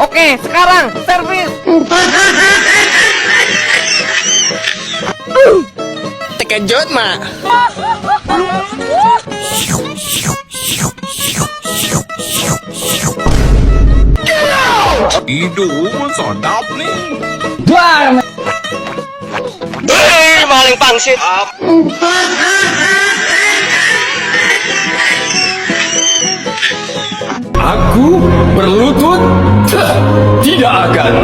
Oke, sekarang servis. Terkejut, Mak. Hidung sedap nih. Maling pangsit. Aku berlutut? Tidak akan.